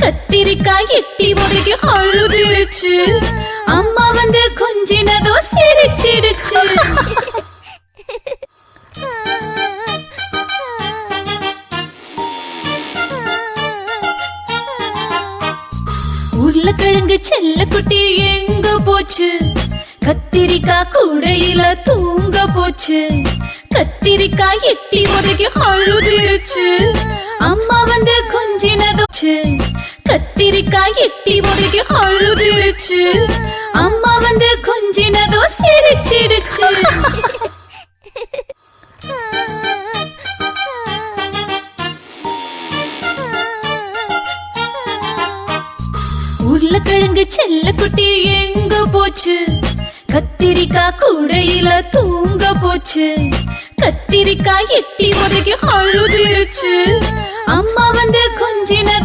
கத்திரிக்காய் எட்டி முறைக்கு அழுதுருச்சு. அம்மா வந்து கொஞ்சினதோ சிரிச்சிடுச்சு. உருளைக்கிழங்கு செல்ல குட்டி எங்க போச்சு? கத்திரிக்காய் கூடையில தூங்க போச்சு. கத்திரிக்காய் எட்டி முறைக்கு அழுதுருச்சு. அம்மா வந்து கொஞ்சினதோச்சு. கத்திரிக்காய் எட்டி முறைக்கு அழுதுருச்சு. அம்மா வந்து கொஞ்சினதோ சிரிச்சிடுச்சு. உருளைக்கிழங்கு செல்ல குட்டி எங்க போச்சு? கத்திரிக்காய் கூடையில தூங்க போச்சு. கத்திரிக்காய் எட்டி முறைக்கு அழுதுருச்சு. அம்மா வந்து கொஞ்சினதோ